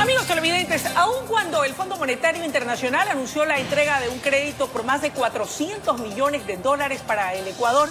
Amigos televidentes, aun cuando el Fondo Monetario Internacional anunció la entrega de un crédito por más de 400 millones de dólares para el Ecuador,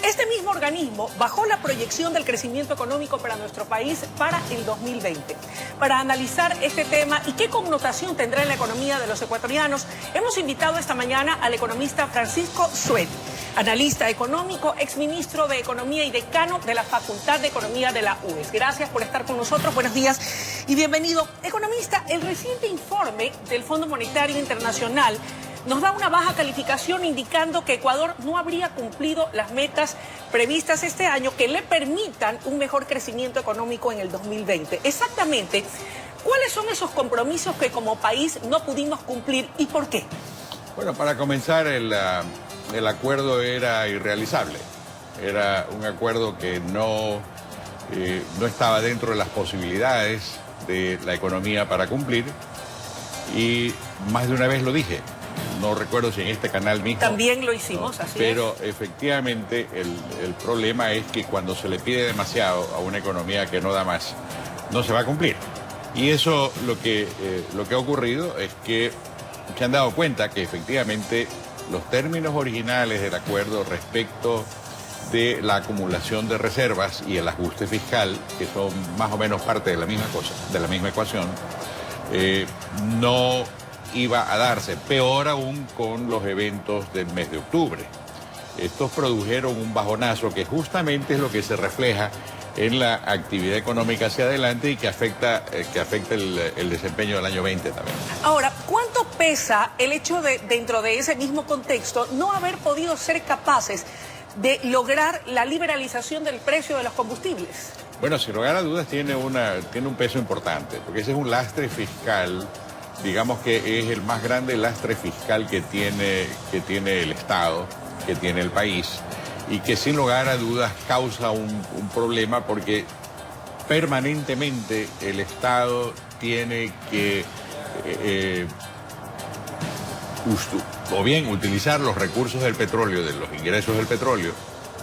este mismo organismo bajó la proyección del crecimiento económico para nuestro país para el 2020. Para analizar este tema y qué connotación tendrá en la economía de los ecuatorianos, hemos invitado esta mañana al economista Francisco Sued, analista económico, exministro de Economía y decano de la Facultad de Economía de la UES. Gracias por estar con nosotros, buenos días y bienvenido. Economista, el reciente informe del Fondo Monetario Internacional nos da una baja calificación indicando que Ecuador no habría cumplido las metas previstas este año que le permitan un mejor crecimiento económico en el 2020. Exactamente, ¿cuáles son esos compromisos que como país no pudimos cumplir y por qué? Bueno, para comenzar, el acuerdo era irrealizable. Era un acuerdo que no estaba dentro de las posibilidades de la economía para cumplir y más de una vez lo dije. No recuerdo si en este canal mismo. También lo hicimos, no, así pero es. efectivamente el problema es que cuando se le pide demasiado a una economía que no da más, no se va a cumplir. Y eso lo que ha ocurrido es que se han dado cuenta que efectivamente los términos originales del acuerdo respecto de la acumulación de reservas y el ajuste fiscal, que son más o menos parte de la misma cosa, de la misma ecuación, no iba a darse, peor aún con los eventos del mes de octubre. Estos produjeron un bajonazo que justamente es lo que se refleja en la actividad económica hacia adelante y que afecta el desempeño del año 20 también. Ahora, ¿cuánto pesa el hecho de, dentro de ese mismo contexto, no haber podido ser capaces de lograr la liberalización del precio de los combustibles? Bueno, sin lugar a dudas tiene un peso importante, porque ese es un lastre fiscal. Digamos que es el más grande lastre fiscal que tiene el Estado, que tiene el país, y que sin lugar a dudas causa un problema porque permanentemente el Estado tiene que o bien utilizar los recursos del petróleo, de los ingresos del petróleo,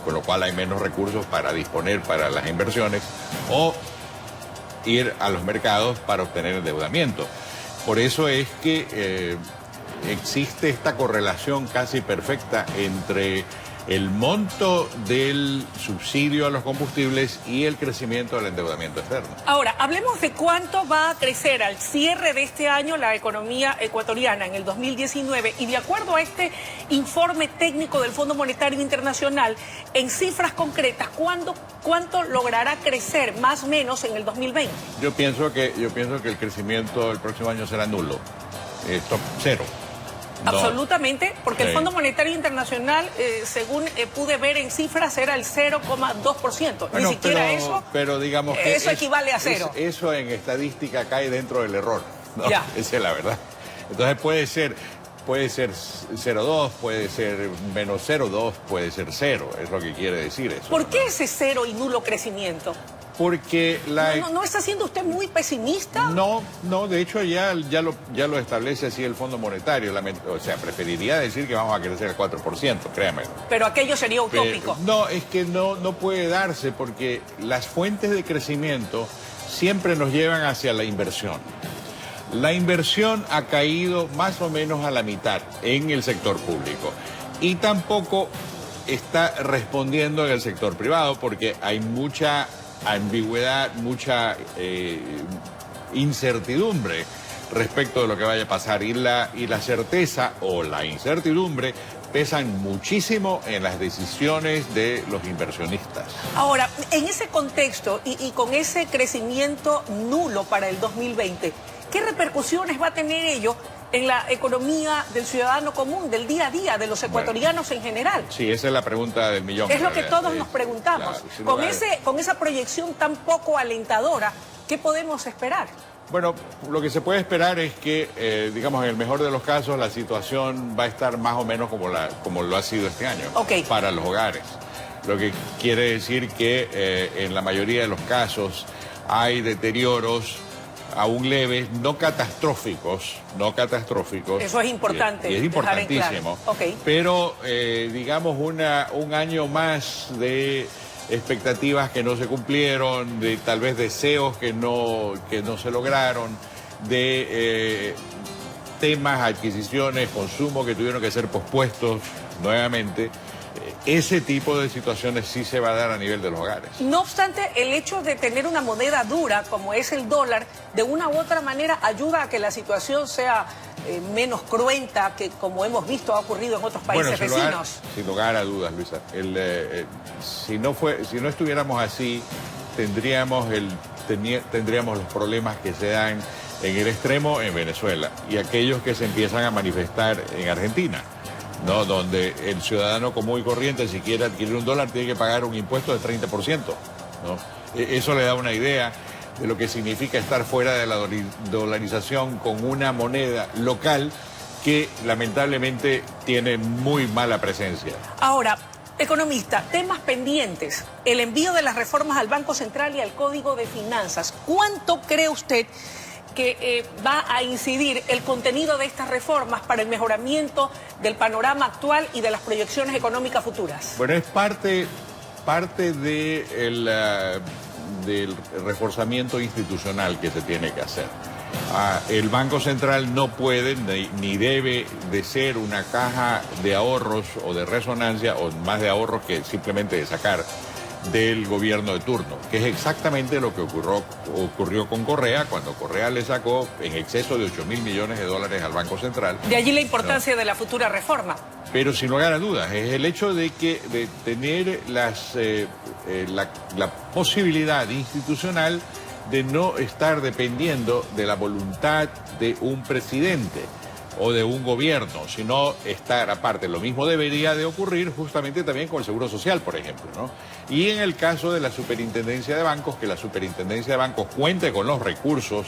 con lo cual hay menos recursos para disponer para las inversiones, o ir a los mercados para obtener endeudamiento. Por eso es que existe esta correlación casi perfecta entre el monto del subsidio a los combustibles y el crecimiento del endeudamiento externo. Ahora, hablemos de cuánto va a crecer al cierre de este año la economía ecuatoriana en el 2019 y de acuerdo a este informe técnico del Fondo Monetario Internacional, en cifras concretas, ¿cuánto logrará crecer más o menos en el 2020? Yo pienso que el crecimiento del próximo año será nulo, cero. No. Absolutamente, porque sí. El Fondo Monetario Internacional, según pude ver en cifras, era el 0,2%. Bueno, ni siquiera eso. Pero digamos que eso equivale a cero. Eso en estadística cae dentro del error, ¿no? Ya. Esa es la verdad. Entonces puede ser 0,2, puede ser menos 0,2, puede ser 0, es lo que quiere decir eso. ¿Por qué ese cero y nulo crecimiento? Porque ¿No está siendo usted muy pesimista? No, de hecho ya lo establece así el Fondo Monetario. O sea, preferiría decir que vamos a crecer al 4%, créame. Pero aquello sería utópico. No, es que no puede darse porque las fuentes de crecimiento siempre nos llevan hacia la inversión. La inversión ha caído más o menos a la mitad en el sector público y tampoco está respondiendo en el sector privado porque hay mucha ambigüedad, mucha incertidumbre respecto de lo que vaya a pasar y la certeza o la incertidumbre pesan muchísimo en las decisiones de los inversionistas. Ahora, en ese contexto y con ese crecimiento nulo para el 2020, ¿qué repercusiones va a tener ello en la economía del ciudadano común, del día a día, de los ecuatorianos en general? Sí, esa es la pregunta del millón. Es lo que todos nos preguntamos. Claro, con esa proyección tan poco alentadora, ¿qué podemos esperar? Bueno, lo que se puede esperar es que, digamos, en el mejor de los casos, la situación va a estar más o menos como lo ha sido este año para los hogares. Lo que quiere decir que en la mayoría de los casos hay deterioros aún leves, no catastróficos. Eso es importante. Y es importantísimo. Claro. Pero, digamos, un año más de expectativas que no se cumplieron, de tal vez deseos que no se lograron, de temas, adquisiciones, consumo que tuvieron que ser pospuestos nuevamente. Ese tipo de situaciones sí se va a dar a nivel de los hogares. No obstante, el hecho de tener una moneda dura como es el dólar, de una u otra manera ayuda a que la situación sea menos cruenta, que como hemos visto ha ocurrido en otros países vecinos. Sin lugar a dudas, Luisa. Si no estuviéramos así, tendríamos los problemas que se dan en el extremo en Venezuela y aquellos que se empiezan a manifestar en Argentina, ¿no? Donde el ciudadano común y corriente, si quiere adquirir un dólar, tiene que pagar un impuesto del 30%, ¿no? Eso le da una idea de lo que significa estar fuera de la dolarización con una moneda local que lamentablemente tiene muy mala presencia. Ahora, economista, temas pendientes, el envío de las reformas al Banco Central y al Código de Finanzas. ¿Cuánto cree usted que va a incidir el contenido de estas reformas para el mejoramiento del panorama actual y de las proyecciones económicas futuras? Bueno, es parte del reforzamiento institucional que se tiene que hacer. El Banco Central no puede ni debe de ser una caja de ahorros o de resonancia, o más de ahorros que simplemente de sacar del gobierno de turno, que es exactamente lo que ocurrió con Correa, cuando Correa le sacó en exceso de 8.000 millones de dólares al Banco Central. De allí la importancia de la futura reforma. Pero sin lugar a dudas, es el hecho de tener la posibilidad institucional de no estar dependiendo de la voluntad de un presidente o de un gobierno, sino estar aparte. Lo mismo debería de ocurrir justamente también con el Seguro Social, por ejemplo, ¿no? Y en el caso de la Superintendencia de Bancos, que la Superintendencia de Bancos cuente con los recursos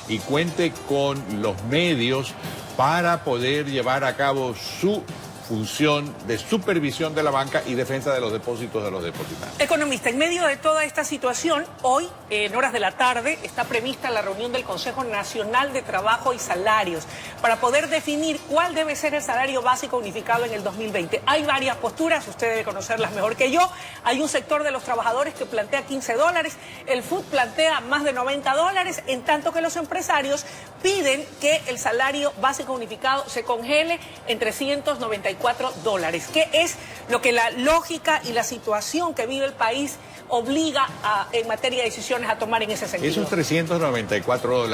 y cuente con los medios para poder llevar a cabo su función de supervisión de la banca y defensa de los depósitos de los depositantes. Economista, en medio de toda esta situación, hoy, en horas de la tarde, está prevista la reunión del Consejo Nacional de Trabajo y Salarios para poder definir cuál debe ser el salario básico unificado en el 2020. Hay varias posturas, usted debe conocerlas mejor que yo. Hay un sector de los trabajadores que plantea $15, el FUT plantea más de $90, en tanto que los empresarios piden que el salario básico unificado se congele en $394. ¿Qué es lo que la lógica y la situación que vive el país obliga en materia de decisiones a tomar en ese sentido? Esos $394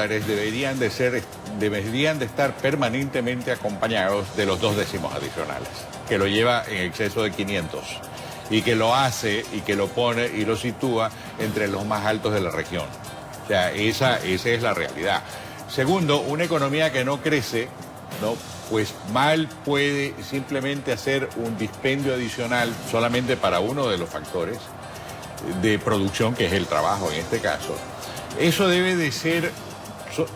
deberían de estar permanentemente acompañados de los 2 décimos adicionales, que lo lleva en exceso de 500 y que lo hace y que lo pone y lo sitúa entre los más altos de la región. O sea, esa es la realidad. Segundo, una economía que no crece, ¿no?, pues mal puede simplemente hacer un dispendio adicional solamente para uno de los factores de producción, que es el trabajo en este caso. Eso debe de ser,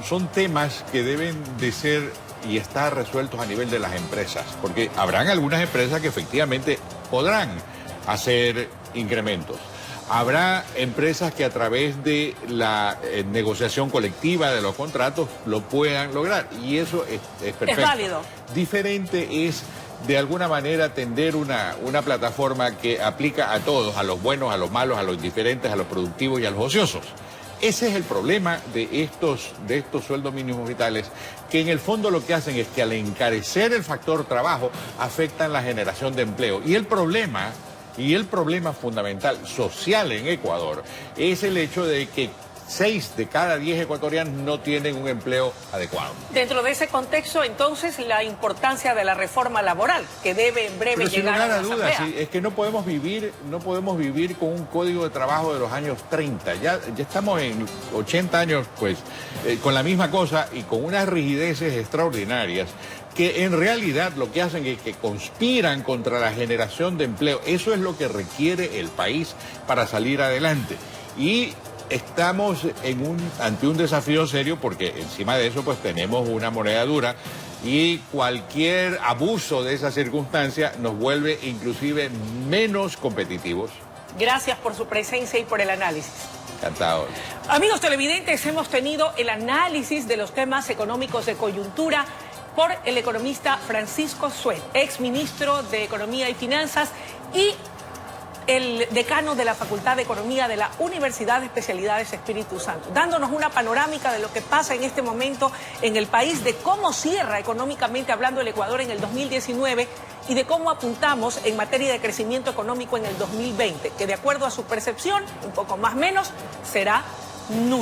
son temas que deben de ser y estar resueltos a nivel de las empresas, porque habrán algunas empresas que efectivamente podrán hacer incrementos. Habrá empresas que a través de la negociación colectiva de los contratos lo puedan lograr, y eso es perfecto. Es válido. Diferente es, de alguna manera, tender una plataforma que aplica a todos, a los buenos, a los malos, a los indiferentes, a los productivos y a los ociosos. Ese es el problema de estos sueldos mínimos vitales, que en el fondo lo que hacen es que al encarecer el factor trabajo afectan la generación de empleo. Y el problema fundamental social en Ecuador es el hecho de que 6 de cada 10 ecuatorianos no tienen un empleo adecuado. Dentro de ese contexto, entonces, la importancia de la reforma laboral, que debe en breve llegar a la Asamblea. Sí, es que no podemos vivir con un código de trabajo de los años 30. Ya estamos en 80 años, pues, con la misma cosa y con unas rigideces extraordinarias que en realidad lo que hacen es que conspiran contra la generación de empleo. Eso es lo que requiere el país para salir adelante. Y estamos ante un desafío serio, porque encima de eso pues tenemos una moneda dura, y cualquier abuso de esa circunstancia nos vuelve inclusive menos competitivos. Gracias por su presencia y por el análisis. Encantado. Amigos televidentes, hemos tenido el análisis de los temas económicos de coyuntura por el economista Francisco Suet, exministro de Economía y Finanzas y el decano de la Facultad de Economía de la Universidad de Especialidades Espíritu Santo, dándonos una panorámica de lo que pasa en este momento en el país, de cómo cierra económicamente hablando el Ecuador en el 2019 y de cómo apuntamos en materia de crecimiento económico en el 2020, que de acuerdo a su percepción, un poco más o menos, será nulo.